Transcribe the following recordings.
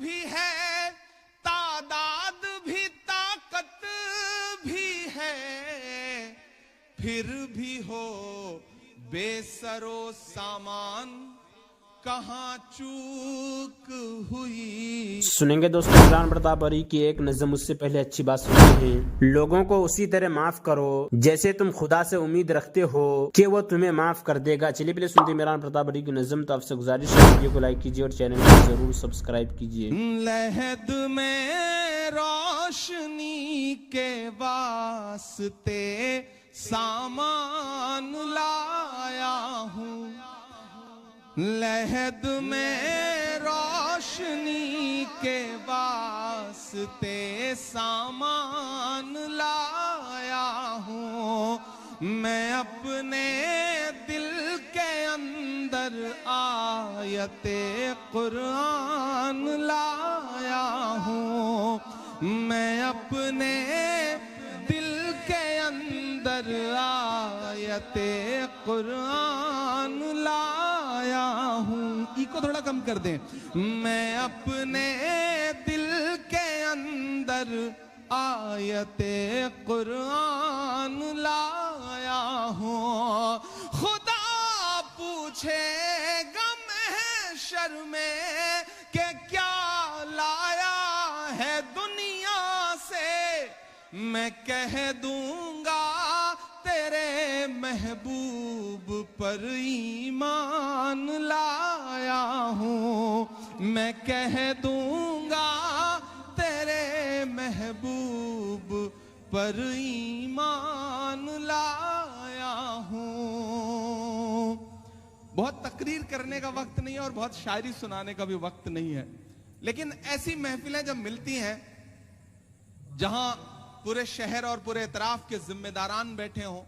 بھی ہے تعداد بھی طاقت بھی ہے پھر بھی ہو بے سرو سامان کہاں چوک ہوئی. سنیں گے دوستوں عمران پرتاپ بری کی ایک نظم. اس سے پہلے اچھی بات سنتے ہیں. لوگوں کو اسی طرح معاف کرو جیسے تم خدا سے امید رکھتے ہو کہ وہ تمہیں معاف کر دے گا. چلیے پہلے سنتے ہیں عمران پرتاپ بری کی نظم. تو آپ سے گزارش ہے ویڈیو کو لائک کیجیے اور چینل کو ضرور سبسکرائب کیجیے. لحد میں روشنی کے واسطے سامان لایا ہوں. لحد میں روشنی کے واسطے سامان لایا ہوں. میں اپنے دل کے اندر آیت قرآن لایا ہوں. میں اپنے دل کے اندر آیت قرآن لایا ہوں. ای کو تھوڑا کم کر دیں. میں اپنے دل کے اندر آیت قرآن لایا ہوں. خدا پوچھے گا محشر میں کہ کیا لایا ہے دنیا سے, میں کہہ دوں گا تیرے محبوب پر ایمان لایا ہوں. میں کہہ دوں گا تیرے محبوب پر ایمان لایا ہوں. بہت تقریر کرنے کا وقت نہیں ہے اور بہت شاعری سنانے کا بھی وقت نہیں ہے, لیکن ایسی محفلیں جب ملتی ہیں جہاں پورے شہر اور پورے اطراف کے ذمہ داران بیٹھے ہوں,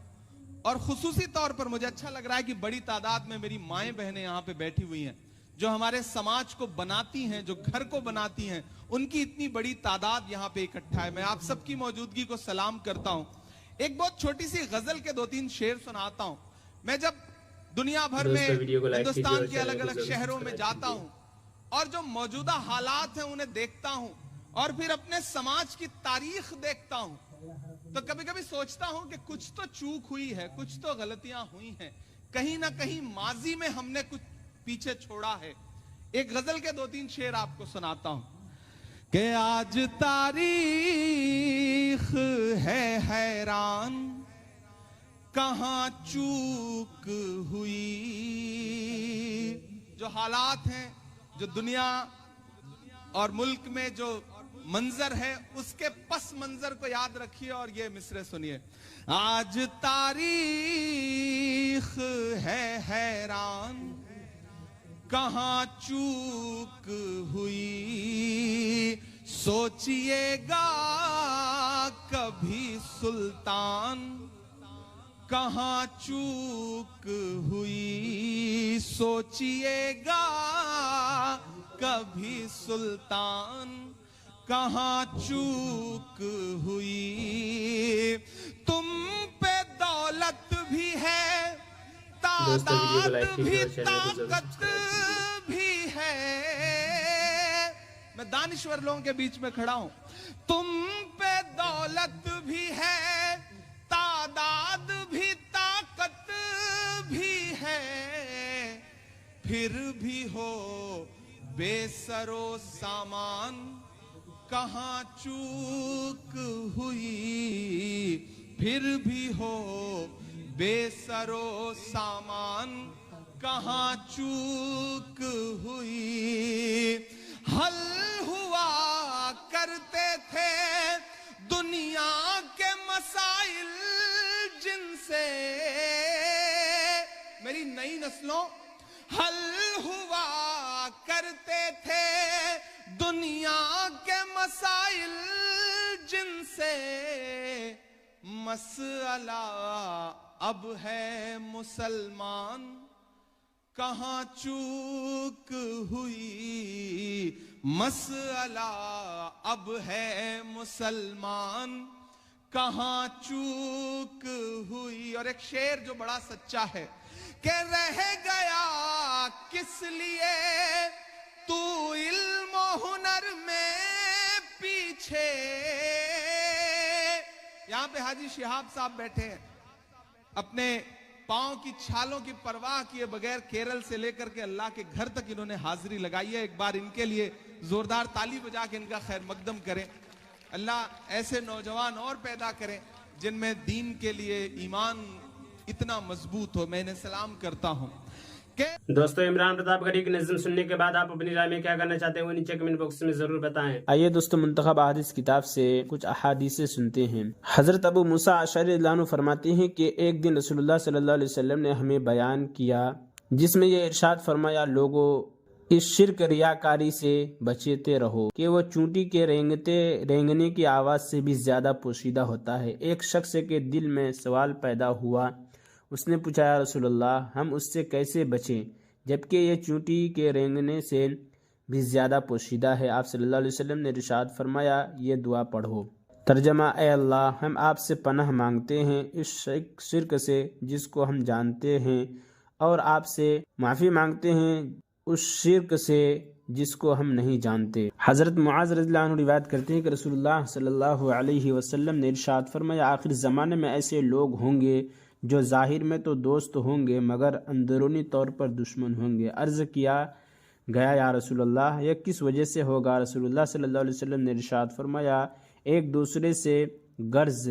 اور خصوصی طور پر مجھے اچھا لگ رہا ہے کہ بڑی تعداد میں میری مائیں بہنیں یہاں پہ بیٹھی ہوئی ہیں جو ہمارے سماج کو بناتی ہیں, جو گھر کو بناتی ہیں, ان کی اتنی بڑی تعداد یہاں پہ اکٹھا ہے. میں آپ سب کی موجودگی کو سلام کرتا ہوں. ایک بہت چھوٹی سی غزل کے 2-3 شعر سناتا ہوں. میں جب دنیا بھر میں ہندوستان کے الگ الگ شہروں میں جاتا ہوں اور جو موجودہ حالات ہیں انہیں دیکھتا ہوں اور پھر اپنے سماج کی تاریخ دیکھتا ہوں, تو کبھی کبھی سوچتا ہوں کہ کچھ تو چوک ہوئی ہے, کچھ تو غلطیاں ہوئی ہیں, کہیں نہ کہیں ماضی میں ہم نے کچھ پیچھے چھوڑا ہے. ایک غزل کے 2-3 شعر آپ کو سناتا ہوں کہ آج تاریخ ہے حیران کہاں چوک ہوئی. جو حالات ہیں, جو دنیا اور ملک میں جو منظر ہے, اس کے پس منظر کو یاد رکھیے اور یہ مصرع سنیے. آج تاریخ ہے حیران کہاں چوک ہوئی. سوچئے گا کبھی سلطان کہاں چوک ہوئی. سوچئے گا کبھی سلطان کہاں چوک ہوئی. تم پہ دولت بھی ہے, تعداد بھی طاقت بھی ہے. میں دانشور لوگوں کے بیچ میں کھڑا ہوں. تم پہ دولت بھی ہے, تعداد بھی طاقت بھی ہے, پھر بھی ہو بے سرو سامان کہاں چوک ہوئی. پھر بھی ہو بے سرو سامان کہاں چوک ہوئی. حل ہوا کرتے تھے دنیا کے مسائل جن سے, میری نئی نسلوں, حل ہوا کرتے تھے دنیا کے مسائل جن سے. مسئلہ اب ہے مسلمان کہاں چوک ہوئی. مسئلہ اب ہے مسلمان کہاں چوک ہوئی. اور ایک شعر جو بڑا سچا ہے کہ رہ گیا کس لیے تو علم و ہنر پہ حاجی شہاب صاحب بیٹھے ہیں, اپنے پاؤں کی چھالوں کی پرواہ کیے بغیر کیرل سے لے کر کے اللہ کے گھر تک انہوں نے حاضری لگائی ہے. ایک بار ان کے لیے زوردار تالی بجا کے ان کا خیر مقدم کریں. اللہ ایسے نوجوان اور پیدا کریں جن میں دین کے لیے ایمان اتنا مضبوط ہو. میں انہیں سلام کرتا ہوں. دوستو, عمران پرتاپ گڑھی کی نظم سننے کے بعد آپ اپنی رائے میں کیا کرنا چاہتے ہیں وہ نیچے کمنٹ باکس میں ضرور بتائیں. آئیے دوستو, منتخب احادیث کتاب سے کچھ احادیث سنتے ہیں. حضرت ابو موسیٰ اشعری رضی اللہ عنہ فرماتے ہیں کہ ایک دن رسول اللہ صلی اللہ علیہ وسلم نے ہمیں بیان کیا جس میں یہ ارشاد فرمایا, لوگوں اس شرک ریاکاری سے بچتے رہو کہ وہ چونٹی کے رینگنے کی آواز سے بھی زیادہ پوشیدہ ہوتا ہے. ایک شخص کے دل میں سوال پیدا ہوا, اس نے پوچھا, یا رسول اللہ, ہم اس سے کیسے بچیں جبکہ یہ چونٹی کے رینگنے سے بھی زیادہ پوشیدہ ہے؟ آپ صلی اللہ علیہ وسلم نے ارشاد فرمایا, یہ دعا پڑھو. ترجمہ, اے اللہ, ہم آپ سے پناہ مانگتے ہیں اس شرک سے جس کو ہم جانتے ہیں, اور آپ سے معافی مانگتے ہیں اس شرک سے جس کو ہم نہیں جانتے. حضرت معاذ رضی اللہ عنہ روایت کرتے ہیں کہ رسول اللہ صلی اللہ علیہ وسلم نے ارشاد فرمایا, آخر زمانے میں ایسے لوگ ہوں گے جو ظاہر میں تو دوست ہوں گے مگر اندرونی طور پر دشمن ہوں گے. عرض کیا گیا, یا رسول اللہ, یہ کس وجہ سے ہوگا؟ رسول اللہ صلی اللہ علیہ وسلم نے ارشاد فرمایا, ایک دوسرے سے غرض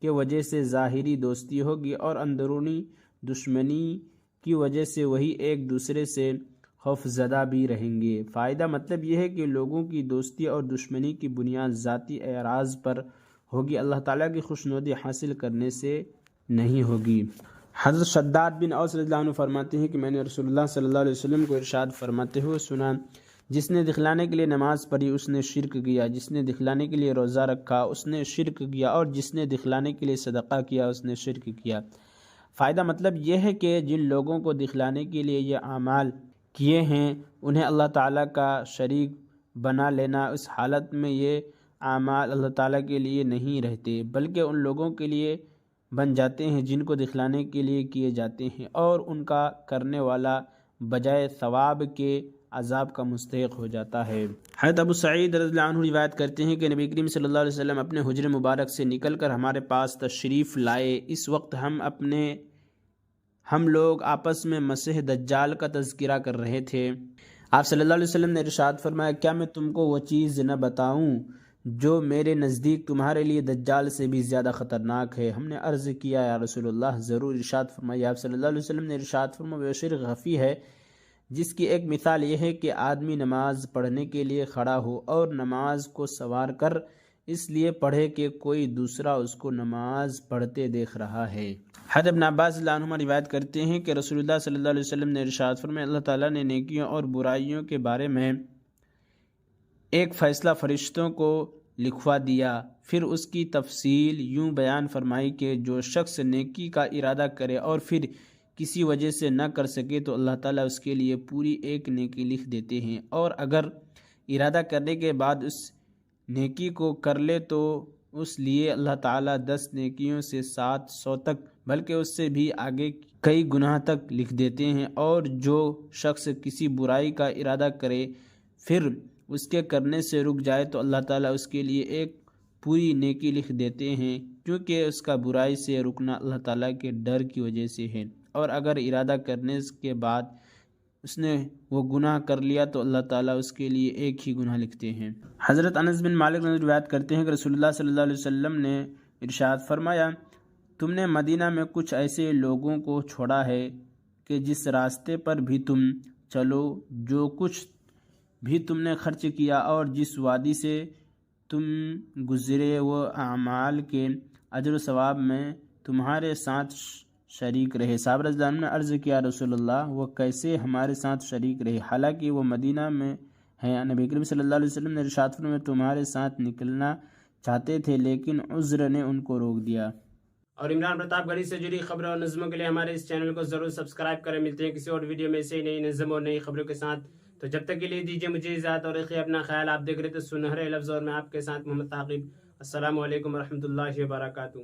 کے وجہ سے ظاہری دوستی ہوگی اور اندرونی دشمنی کی وجہ سے وہی ایک دوسرے سے خوف زدہ بھی رہیں گے. فائدہ مطلب یہ ہے کہ لوگوں کی دوستی اور دشمنی کی بنیاد ذاتی اعراض پر ہوگی, اللہ تعالیٰ کی خوشنودی حاصل کرنے سے نہیں ہوگی. حضرت شداد بن اوس رضی اللہ عنہ فرماتے ہیں کہ میں نے رسول اللہ صلی اللہ علیہ وسلم کو ارشاد فرماتے ہوئے سنا, جس نے دکھلانے کے لیے نماز پڑھی اس نے شرک کیا, جس نے دکھلانے کے لیے روزہ رکھا اس نے شرک کیا, اور جس نے دکھلانے کے لیے صدقہ کیا اس نے شرک کیا. فائدہ مطلب یہ ہے کہ جن لوگوں کو دکھلانے کے لیے یہ اعمال کیے ہیں انہیں اللہ تعالیٰ کا شریک بنا لینا, اس حالت میں یہ اعمال اللہ تعالیٰ کے لیے نہیں رہتے بلکہ ان لوگوں کے لیے بن جاتے ہیں جن کو دکھلانے کے لیے کیے جاتے ہیں, اور ان کا کرنے والا بجائے ثواب کے عذاب کا مستحق ہو جاتا ہے. حضرت ابو سعید رضی اللہ عنہ روایت کرتے ہیں کہ نبی کریم صلی اللہ علیہ وسلم اپنے حجر مبارک سے نکل کر ہمارے پاس تشریف لائے. اس وقت ہم لوگ آپس میں مسیح دجال کا تذکرہ کر رہے تھے. آپ صلی اللہ علیہ وسلم نے ارشاد فرمایا, کیا میں تم کو وہ چیز نہ بتاؤں جو میرے نزدیک تمہارے لیے دجال سے بھی زیادہ خطرناک ہے؟ ہم نے عرض کیا, یا رسول اللہ, ضرور. ارشاد فرمایا. آپ صلی اللہ علیہ وسلم نے ارشاد فرمایا, وہ شرک خفی ہے جس کی ایک مثال یہ ہے کہ آدمی نماز پڑھنے کے لیے کھڑا ہو اور نماز کو سوار کر اس لیے پڑھے کہ کوئی دوسرا اس کو نماز پڑھتے دیکھ رہا ہے. حضرت ابن عباس رضی اللہ عنہما روایت کرتے ہیں کہ رسول اللہ صلی اللہ علیہ وسلم نے ارشاد فرمایا, اللہ تعالیٰ نے نیکیوں اور برائیوں کے بارے میں ایک فیصلہ فرشتوں کو لکھوا دیا, پھر اس کی تفصیل یوں بیان فرمائی کہ جو شخص نیکی کا ارادہ کرے اور پھر کسی وجہ سے نہ کر سکے تو اللہ تعالیٰ اس کے لیے پوری ایک نیکی لکھ دیتے ہیں, اور اگر ارادہ کرنے کے بعد اس نیکی کو کر لے تو اس لیے اللہ تعالیٰ 10 نیکیوں سے 700 تک بلکہ اس سے بھی آگے کئی گناہ تک لکھ دیتے ہیں. اور جو شخص کسی برائی کا ارادہ کرے پھر اس کے کرنے سے رک جائے تو اللہ تعالیٰ اس کے لیے ایک پوری نیکی لکھ دیتے ہیں, کیونکہ اس کا برائی سے رکنا اللہ تعالیٰ کے ڈر کی وجہ سے ہے, اور اگر ارادہ کرنے کے بعد اس نے وہ گناہ کر لیا تو اللہ تعالیٰ اس کے لیے ایک ہی گناہ لکھتے ہیں. حضرت انس بن مالک نے روایت کرتے ہیں کہ رسول اللہ صلی اللہ علیہ وسلم نے ارشاد فرمایا, تم نے مدینہ میں کچھ ایسے لوگوں کو چھوڑا ہے کہ جس راستے پر بھی تم چلو, جو کچھ بھی تم نے خرچ کیا اور جس وادی سے تم گزرے, وہ اعمال کے اجر و ثواب میں تمہارے ساتھ شریک رہے. صحابہ رضی اللہ عنہ نے عرض کیا, رسول اللہ, وہ کیسے ہمارے ساتھ شریک رہے حالانکہ وہ مدینہ میں ہیں؟ نبی کریم صلی اللہ علیہ وسلم نے ارشاد فرمایا, تمہارے ساتھ نکلنا چاہتے تھے لیکن عذر نے ان کو روک دیا. اور عمران پرتاپ گڑھی سے جڑی خبروں اور نظموں کے لیے ہمارے اس چینل کو ضرور سبسکرائب کریں. ملتے ہیں کسی اور ویڈیو میں سے نئی نظم اور نئی خبروں کے ساتھ. تو جب تک کے لیے دیجیے مجھے اجازت اور رکھیے اپنا خیال. آپ دیکھ رہے تھے سنہرے لفظ اور میں آپ کے ساتھ محمد ثاقب. السلام علیکم ورحمۃ اللہ وبرکاتہ.